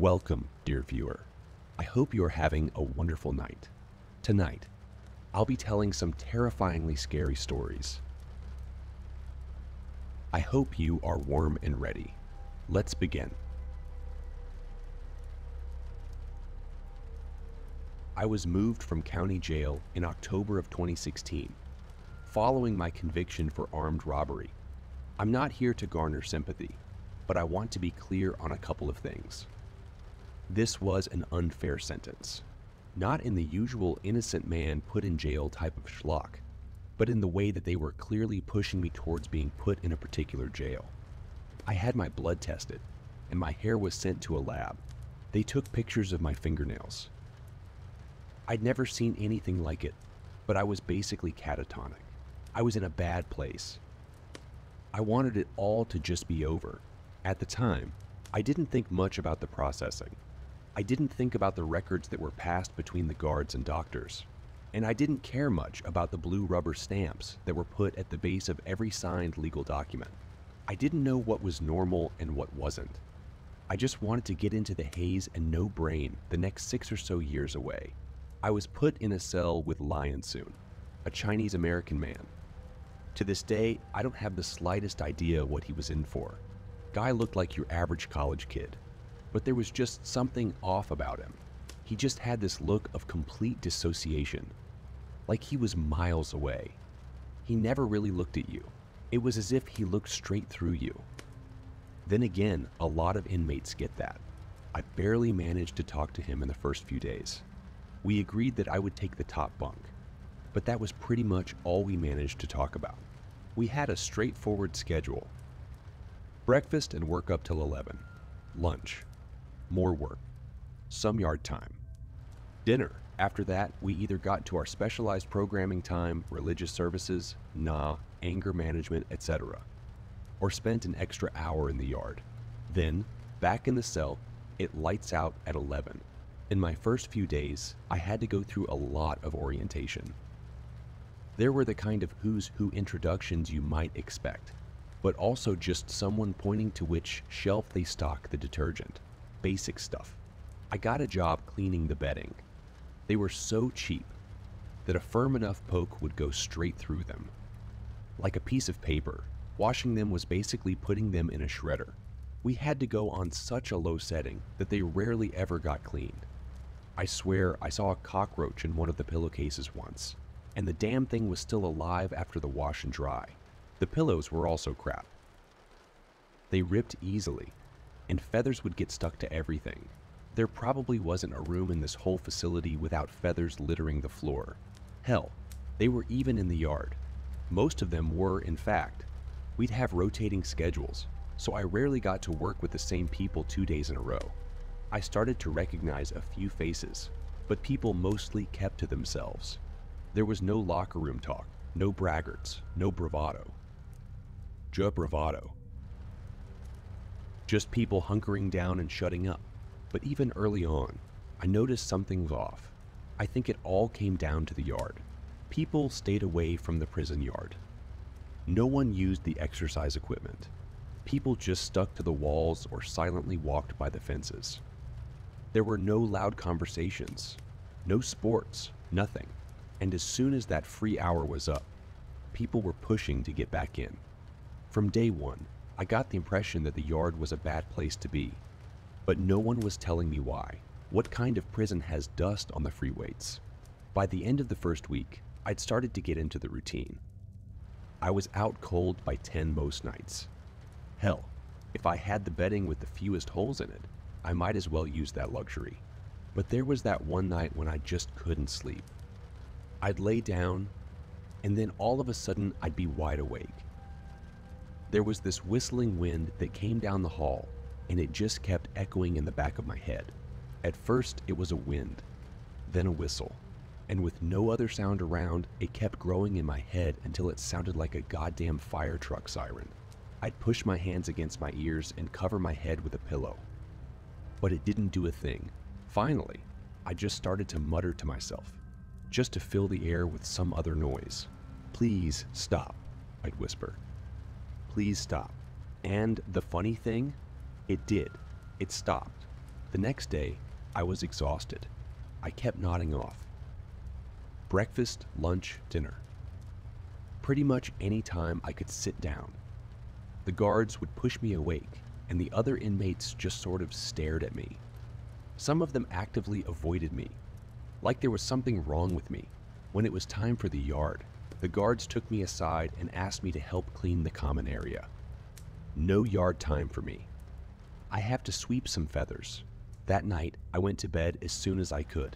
Welcome, dear viewer. I hope you are having a wonderful night. Tonight, I'll be telling some terrifyingly scary stories. I hope you are warm and ready. Let's begin. I was moved from county jail in October of 2016, following my conviction for armed robbery. I'm not here to garner sympathy, but I want to be clear on a couple of things. This was an unfair sentence, not in the usual innocent man put in jail type of schlock, but in the way that they were clearly pushing me towards being put in a particular jail. I had my blood tested, and my hair was sent to a lab. They took pictures of my fingernails. I'd never seen anything like it, but I was basically catatonic. I was in a bad place. I wanted it all to just be over. At the time, I didn't think much about the processing. I didn't think about the records that were passed between the guards and doctors. And I didn't care much about the blue rubber stamps that were put at the base of every signed legal document. I didn't know what was normal and what wasn't. I just wanted to get into the haze and no brain the next 6 or so years away. I was put in a cell with Lion Soon, a Chinese-American man. To this day, I don't have the slightest idea what he was in for. Guy looked like your average college kid, but there was just something off about him. He just had this look of complete dissociation, like he was miles away. He never really looked at you. It was as if he looked straight through you. Then again, a lot of inmates get that. I barely managed to talk to him in the first few days. We agreed that I would take the top bunk, but that was pretty much all we managed to talk about. We had a straightforward schedule. Breakfast and work up till 11. Lunch. More work. Some yard time. Dinner. After that, we either got to our specialized programming time, religious services, anger management, etc., or spent an extra hour in the yard. Then, back in the cell, it lights out at 11. In my first few days, I had to go through a lot of orientation. There were the kind of who's who introductions you might expect, but also just someone pointing to which shelf they stock the detergent. Basic stuff. I got a job cleaning the bedding. They were so cheap that a firm enough poke would go straight through them. Like a piece of paper, washing them was basically putting them in a shredder. We had to go on such a low setting that they rarely ever got cleaned. I swear I saw a cockroach in one of the pillowcases once, and the damn thing was still alive after the wash and dry. The pillows were also crap. They ripped easily, and feathers would get stuck to everything. There probably wasn't a room in this whole facility without feathers littering the floor. Hell, they were even in the yard. Most of them were, in fact. We'd have rotating schedules, so I rarely got to work with the same people 2 days in a row. I started to recognize a few faces, but people mostly kept to themselves. There was no locker room talk, no braggarts, no bravado. Bravado. Just people hunkering down and shutting up. But even early on, I noticed something was off. I think it all came down to the yard. People stayed away from the prison yard. No one used the exercise equipment. People just stuck to the walls or silently walked by the fences. There were no loud conversations, no sports, nothing. And as soon as that free hour was up, people were pushing to get back in. From day one, I got the impression that the yard was a bad place to be, but no one was telling me why. What kind of prison has dust on the free weights? By the end of the first week, I'd started to get into the routine. I was out cold by 10 most nights. Hell, if I had the bedding with the fewest holes in it, I might as well use that luxury. But there was that one night when I just couldn't sleep. I'd lay down, and then all of a sudden I'd be wide awake. There was this whistling wind that came down the hall, and it just kept echoing in the back of my head. At first, it was a wind, then a whistle, and with no other sound around, it kept growing in my head until it sounded like a goddamn fire truck siren. I'd push my hands against my ears and cover my head with a pillow. But it didn't do a thing. Finally, I just started to mutter to myself, just to fill the air with some other noise. "Please stop," I'd whisper. "Please stop." And the funny thing, it did. It stopped. The next day, I was exhausted. I kept nodding off. Breakfast, lunch, dinner. Pretty much any time I could sit down. The guards would push me awake, and the other inmates just sort of stared at me. Some of them actively avoided me, like there was something wrong with me. When it was time for the yard, the guards took me aside and asked me to help clean the common area. No yard time for me. I have to sweep some feathers. That night, I went to bed as soon as I could.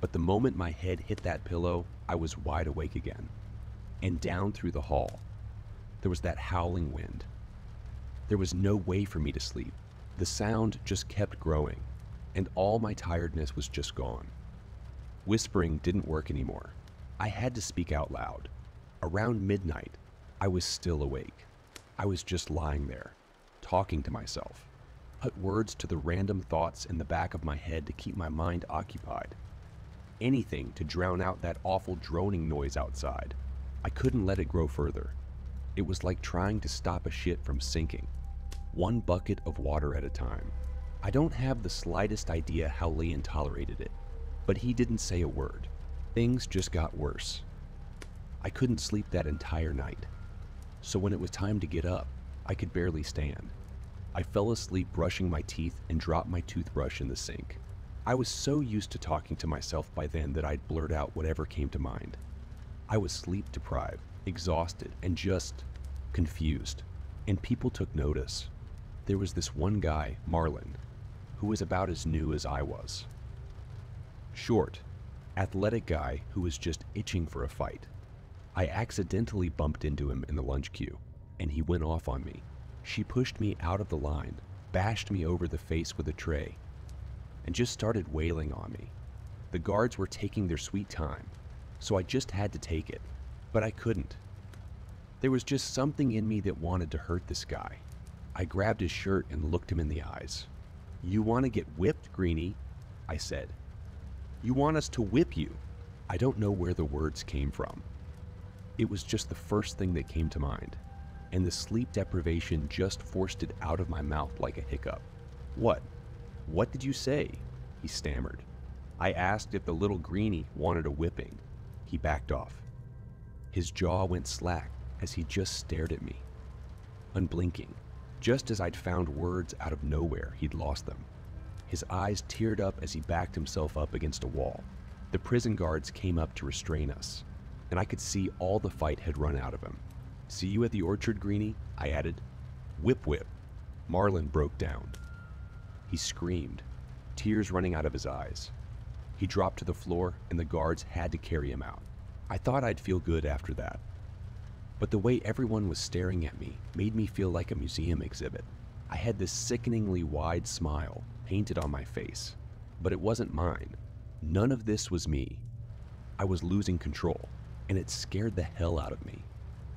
But the moment my head hit that pillow, I was wide awake again. And down through the hall, there was that howling wind. There was no way for me to sleep. The sound just kept growing, and all my tiredness was just gone. Whispering didn't work anymore. I had to speak out loud. Around midnight, I was still awake. I was just lying there, talking to myself. Put words to the random thoughts in the back of my head to keep my mind occupied. Anything to drown out that awful droning noise outside. I couldn't let it grow further. It was like trying to stop a ship from sinking, one bucket of water at a time. I don't have the slightest idea how Leon tolerated it, but he didn't say a word. Things just got worse. I couldn't sleep that entire night, so when it was time to get up, I could barely stand. I fell asleep brushing my teeth and dropped my toothbrush in the sink. I was so used to talking to myself by then that I'd blurt out whatever came to mind. I was sleep deprived, exhausted, and just confused, and people took notice. There was this one guy, Marlin, who was about as new as I was. Short, athletic guy who was just itching for a fight. I accidentally bumped into him in the lunch queue, and he went off on me. She pushed me out of the line, bashed me over the face with a tray, and just started wailing on me. The guards were taking their sweet time, so I just had to take it, but I couldn't. There was just something in me that wanted to hurt this guy. I grabbed his shirt and looked him in the eyes. "You want to get whipped, Greenie?" I said. "You want us to whip you?" I don't know where the words came from. It was just the first thing that came to mind, and the sleep deprivation just forced it out of my mouth like a hiccup. What did you say?" he stammered. I asked if the little Greenie wanted a whipping. He backed off. His jaw went slack as he just stared at me, unblinking. Just as I'd found words out of nowhere, he'd lost them. His eyes teared up as he backed himself up against a wall. The prison guards came up to restrain us, and I could see all the fight had run out of him. "See you at the orchard, Greenie?" I added. "Whip whip." Marlin broke down. He screamed, tears running out of his eyes. He dropped to the floor, and the guards had to carry him out. I thought I'd feel good after that, but the way everyone was staring at me made me feel like a museum exhibit. I had this sickeningly wide smile painted on my face, but it wasn't mine. None of this was me. I was losing control, and it scared the hell out of me.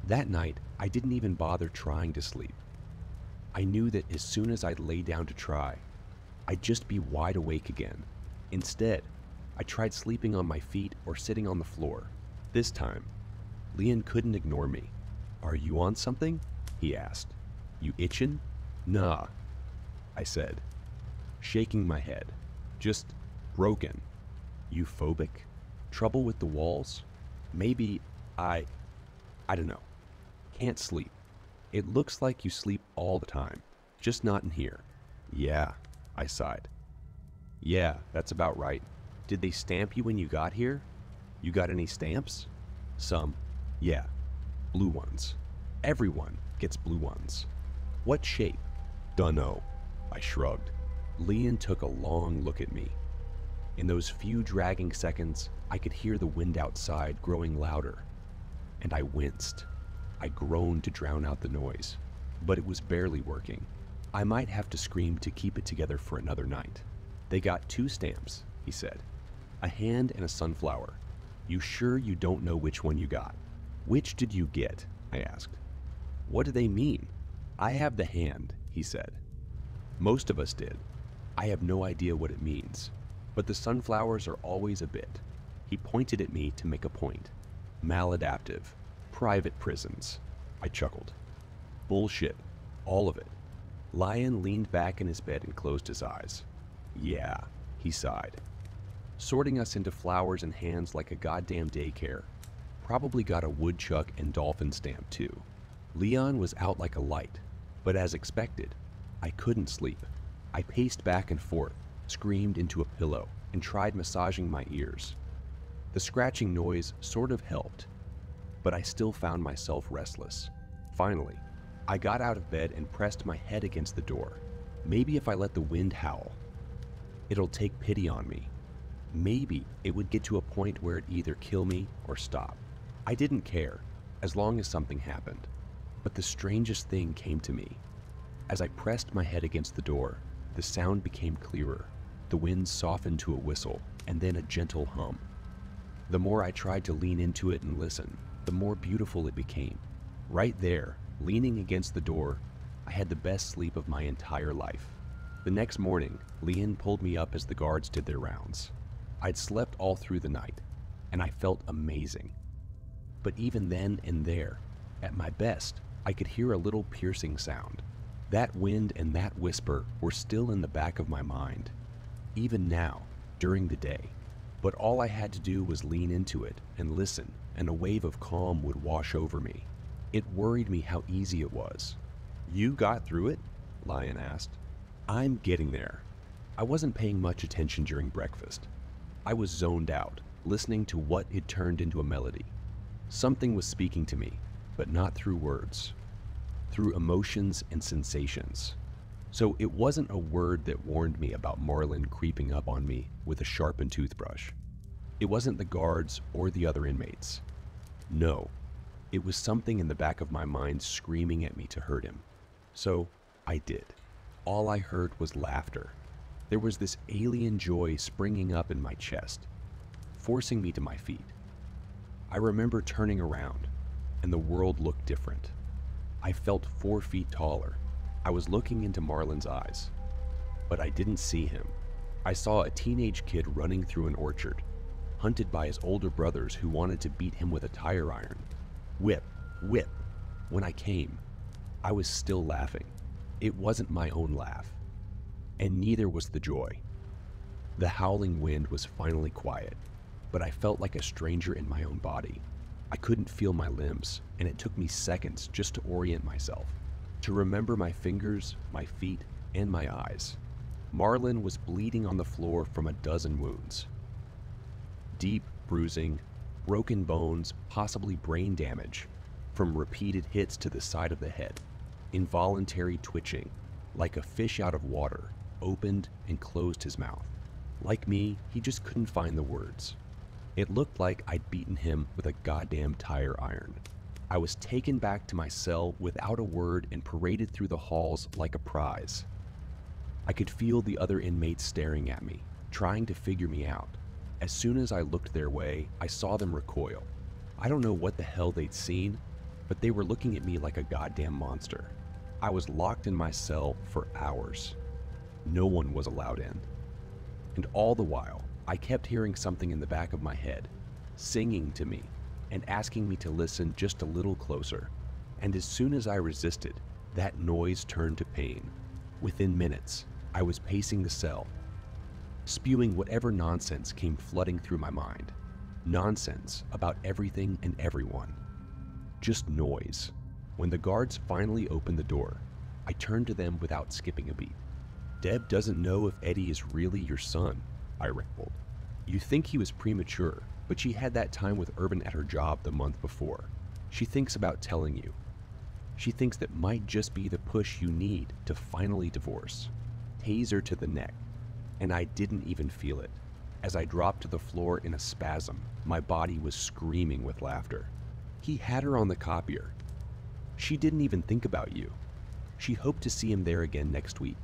That night, I didn't even bother trying to sleep. I knew that as soon as I'd lay down to try, I'd just be wide awake again. Instead, I tried sleeping on my feet or sitting on the floor. This time, Leon couldn't ignore me. "Are you on something?" he asked. "You itchin'?" "Nah," I said, shaking my head. "Just broken." "You phobic? Trouble with the walls?" "Maybe I don't know. Can't sleep. It looks like you sleep all the time, just not in here." "Yeah," I sighed. "Yeah, that's about right. Did they stamp you when you got here? You got any stamps?" "Some. Yeah. Blue ones. Everyone gets blue ones." "What shape?" "Dunno." I shrugged. Leon took a long look at me. In those few dragging seconds, I could hear the wind outside growing louder, and I winced. I groaned to drown out the noise, but it was barely working. I might have to scream to keep it together for another night. "They got 2 stamps," he said. "A hand and a sunflower. You sure you don't know which one you got?" "Which did you get?" I asked. "What do they mean?" "I have the hand," he said. "Most of us did. I have no idea what it means, but the sunflowers are always a bit." He pointed at me to make a point. "Maladaptive. Private prisons." I chuckled. "Bullshit. All of it." Lion leaned back in his bed and closed his eyes. Yeah, he sighed. Sorting us into flowers and hands like a goddamn daycare. Probably got a woodchuck and dolphin stamp too. Leon was out like a light, but as expected, I couldn't sleep. I paced back and forth, screamed into a pillow, and tried massaging my ears. The scratching noise sort of helped, but I still found myself restless. Finally, I got out of bed and pressed my head against the door. Maybe if I let the wind howl, it'll take pity on me. Maybe it would get to a point where it'd either kill me or stop. I didn't care, as long as something happened. But the strangest thing came to me. As I pressed my head against the door, the sound became clearer. The wind softened to a whistle, and then a gentle hum. The more I tried to lean into it and listen, the more beautiful it became. Right there, leaning against the door, I had the best sleep of my entire life. The next morning, Leon pulled me up as the guards did their rounds. I'd slept all through the night, and I felt amazing. But even then and there, at my best, I could hear a little piercing sound. That wind and that whisper were still in the back of my mind, even now, during the day. But all I had to do was lean into it and listen, and a wave of calm would wash over me. It worried me how easy it was. "You got through it?" Lion asked. "I'm getting there." I wasn't paying much attention during breakfast. I was zoned out, listening to what had turned into a melody. Something was speaking to me, but not through words, through emotions and sensations. So it wasn't a word that warned me about Marlin creeping up on me with a sharpened toothbrush. It wasn't the guards or the other inmates. No, it was something in the back of my mind screaming at me to hurt him. So I did. All I heard was laughter. There was this alien joy springing up in my chest, forcing me to my feet. I remember turning around, and the world looked different. I felt 4 feet taller. I was looking into Marlin's eyes, but I didn't see him. I saw a teenage kid running through an orchard, hunted by his older brothers who wanted to beat him with a tire iron. Whip, whip. When I came, I was still laughing. It wasn't my own laugh, and neither was the joy. The howling wind was finally quiet, but I felt like a stranger in my own body. I couldn't feel my limbs, and it took me seconds just to orient myself, to remember my fingers, my feet, and my eyes. Marlin was bleeding on the floor from a dozen wounds. Deep bruising, broken bones, possibly brain damage, from repeated hits to the side of the head. Involuntary twitching, like a fish out of water, opened and closed his mouth. Like me, he just couldn't find the words. It looked like I'd beaten him with a goddamn tire iron. I was taken back to my cell without a word and paraded through the halls like a prize. I could feel the other inmates staring at me, trying to figure me out. As soon as I looked their way, I saw them recoil. I don't know what the hell they'd seen, but they were looking at me like a goddamn monster. I was locked in my cell for hours. No one was allowed in. And all the while, I kept hearing something in the back of my head, singing to me and asking me to listen just a little closer. And as soon as I resisted, that noise turned to pain. Within minutes, I was pacing the cell, spewing whatever nonsense came flooding through my mind. Nonsense about everything and everyone. Just noise. When the guards finally opened the door, I turned to them without skipping a beat. "Deb doesn't know if Eddie is really your son," I rambled. "You think he was premature, but she had that time with Urban at her job the month before. She thinks about telling you. She thinks that might just be the push you need to finally divorce." Taser to the neck, and I didn't even feel it. As I dropped to the floor in a spasm, my body was screaming with laughter. He had her on the copier. She didn't even think about you. She hoped to see him there again next week.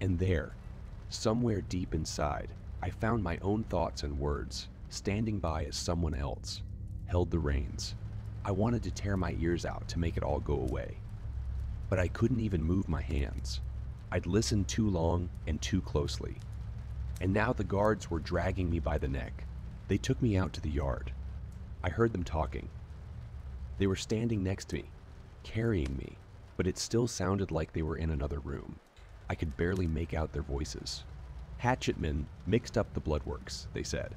And there, somewhere deep inside, I found my own thoughts and words, standing by as someone else held the reins. I wanted to tear my ears out to make it all go away, but I couldn't even move my hands. I'd listened too long and too closely. And now the guards were dragging me by the neck. They took me out to the yard. I heard them talking. They were standing next to me, carrying me, but it still sounded like they were in another room. I could barely make out their voices. Hatchetmen mixed up the bloodworks, they said.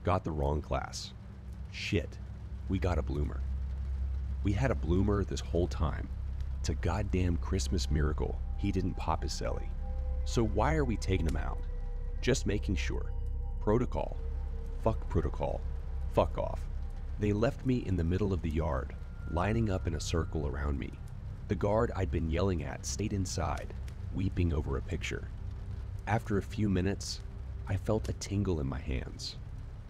Got the wrong class. Shit, we got a bloomer. We had a bloomer this whole time. It's a goddamn Christmas miracle he didn't pop his celly. So why are we taking him out? Just making sure. Protocol. Fuck protocol. Fuck off. They left me in the middle of the yard, lining up in a circle around me. The guard I'd been yelling at stayed inside, weeping over a picture. After a few minutes, I felt a tingle in my hands.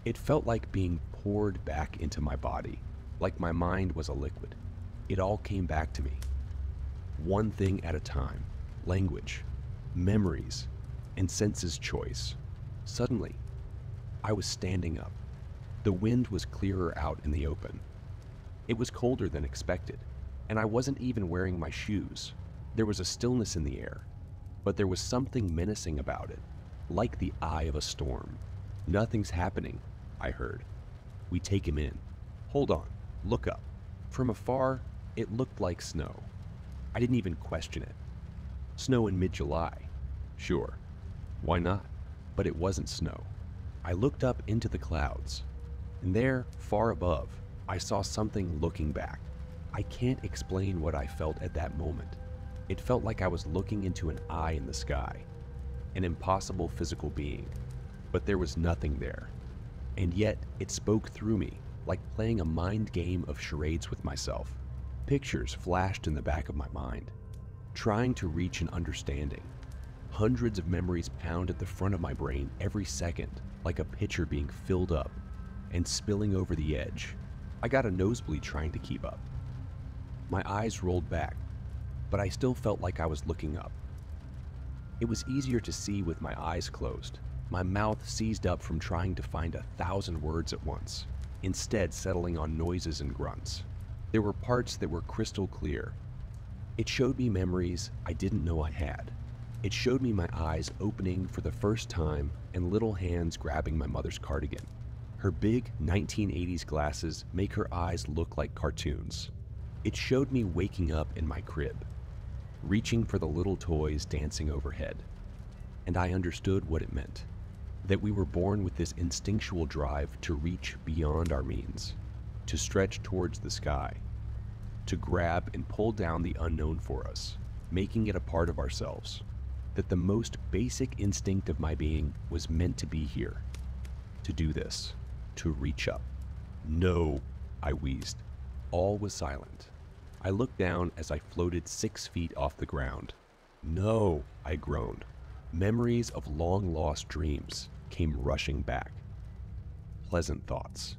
It felt like being poured back into my body, like my mind was a liquid. It all came back to me. One thing at a time. Language, memories, and senses choice. Suddenly, I was standing up. The wind was clearer out in the open. It was colder than expected, and I wasn't even wearing my shoes. There was a stillness in the air, but there was something menacing about it, like the eye of a storm. Nothing's happening, I heard. We take him in. Hold on, look up. From afar, it looked like snow. I didn't even question it. Snow in mid-July. Sure, why not? But it wasn't snow. I looked up into the clouds, and there, far above, I saw something looking back. I can't explain what I felt at that moment. It felt like I was looking into an eye in the sky, an impossible physical being, but there was nothing there. And yet, it spoke through me, like playing a mind game of charades with myself. Pictures flashed in the back of my mind, trying to reach an understanding. Hundreds of memories pound at the front of my brain every second, like a pitcher being filled up and spilling over the edge. I got a nosebleed trying to keep up. My eyes rolled back, but I still felt like I was looking up. It was easier to see with my eyes closed, my mouth seized up from trying to find 1,000 words at once, instead settling on noises and grunts. There were parts that were crystal clear. It showed me memories I didn't know I had. It showed me my eyes opening for the first time and little hands grabbing my mother's cardigan. Her big 1980s glasses make her eyes look like cartoons. It showed me waking up in my crib, reaching for the little toys dancing overhead. And I understood what it meant, that we were born with this instinctual drive to reach beyond our means, to stretch towards the sky, to grab and pull down the unknown for us, making it a part of ourselves. That the most basic instinct of my being was meant to be here, to do this, to reach up. No, I wheezed. All was silent. I looked down as I floated 6 feet off the ground. No, I groaned. Memories of long-lost dreams came rushing back. Pleasant thoughts.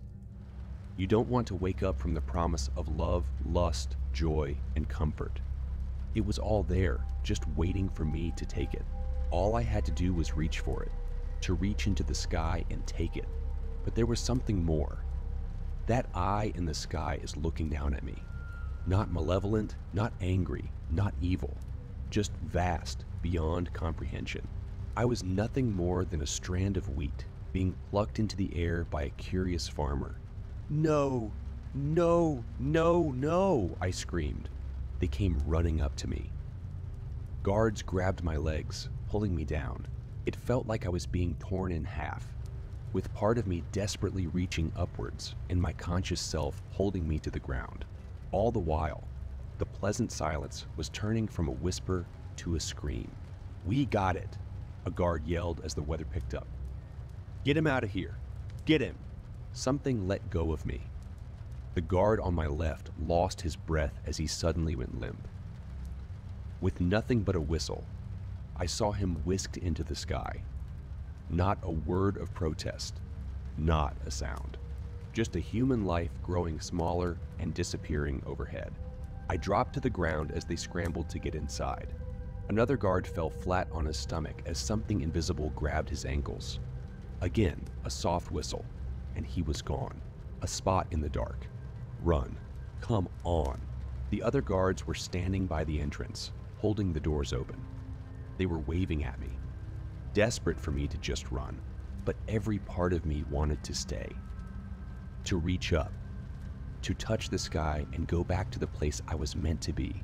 You don't want to wake up from the promise of love, lust, joy, and comfort. It was all there, just waiting for me to take it. All I had to do was reach for it, to reach into the sky and take it. But there was something more. That eye in the sky is looking down at me. Not malevolent, not angry, not evil. Just vast, beyond comprehension. I was nothing more than a strand of wheat being plucked into the air by a curious farmer. No, no, no, no, I screamed. They came running up to me. Guards grabbed my legs, pulling me down. It felt like I was being torn in half, with part of me desperately reaching upwards and my conscious self holding me to the ground. All the while, the pleasant silence was turning from a whisper to a scream. "We got it," a guard yelled as the weather picked up. "Get him out of here. Get him." Something let go of me. The guard on my left lost his breath as he suddenly went limp. With nothing but a whistle, I saw him whisked into the sky. Not a word of protest, not a sound. Just a human life growing smaller and disappearing overhead. I dropped to the ground as they scrambled to get inside. Another guard fell flat on his stomach as something invisible grabbed his ankles. Again, a soft whistle, and he was gone. A spot in the dark. Run. Come on. The other guards were standing by the entrance, holding the doors open. They were waving at me, desperate for me to just run, but every part of me wanted to stay. To reach up, to touch the sky and go back to the place I was meant to be.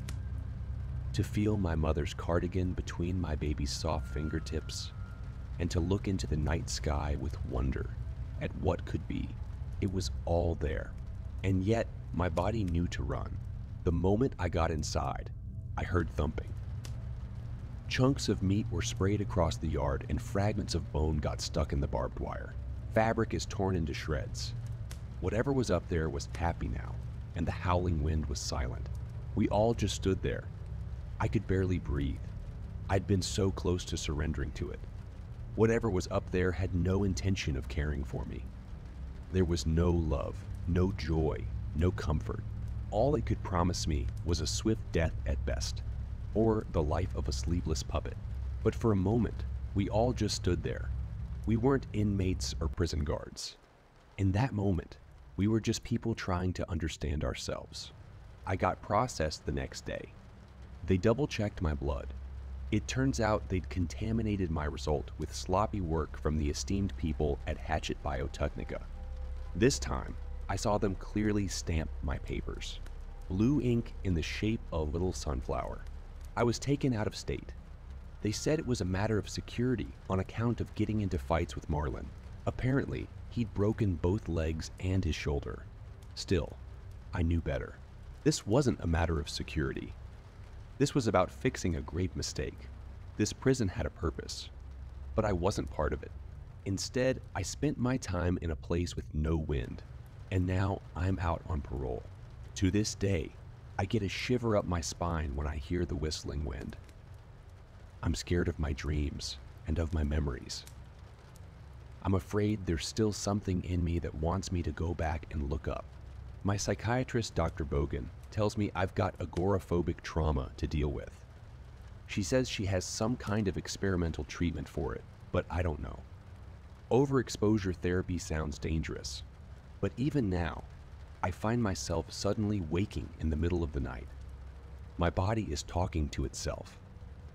To feel my mother's cardigan between my baby's soft fingertips. and to look into the night sky with wonder at what could be. It was all there, and yet my body knew to run. The moment I got inside, I heard thumping. Chunks of meat were sprayed across the yard and fragments of bone got stuck in the barbed wire. Fabric is torn into shreds. Whatever was up there was happy now, and the howling wind was silent. We all just stood there. I could barely breathe. I'd been so close to surrendering to it. Whatever was up there had no intention of caring for me. There was no love, no joy, no comfort. All it could promise me was a swift death at best, or the life of a sleepless puppet. But for a moment, we all just stood there. We weren't inmates or prison guards. In that moment, we were just people trying to understand ourselves. I got processed the next day. They double-checked my blood. It turns out they'd contaminated my result with sloppy work from the esteemed people at Hatchet Biotechnica. This time, I saw them clearly stamp my papers. Blue ink in the shape of a little sunflower. I was taken out of state. They said it was a matter of security on account of getting into fights with Marlin. Apparently, he'd broken both legs and his shoulder. Still, I knew better. This wasn't a matter of security. This was about fixing a grave mistake. This prison had a purpose, but I wasn't part of it. Instead, I spent my time in a place with no wind, and now I'm out on parole. To this day, I get a shiver up my spine when I hear the whistling wind. I'm scared of my dreams and of my memories. I'm afraid there's still something in me that wants me to go back and look up. My psychiatrist, Dr. Bogan, tells me I've got agoraphobic trauma to deal with. She says she has some kind of experimental treatment for it, but I don't know. Overexposure therapy sounds dangerous, but even now, I find myself suddenly waking in the middle of the night. My body is talking to itself,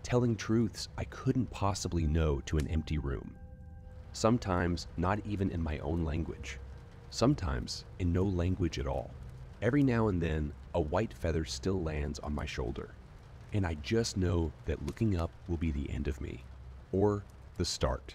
telling truths I couldn't possibly know to an empty room. Sometimes not even in my own language. Sometimes in no language at all. Every now and then, a white feather still lands on my shoulder, and I just know that looking up will be the end of me, or the start.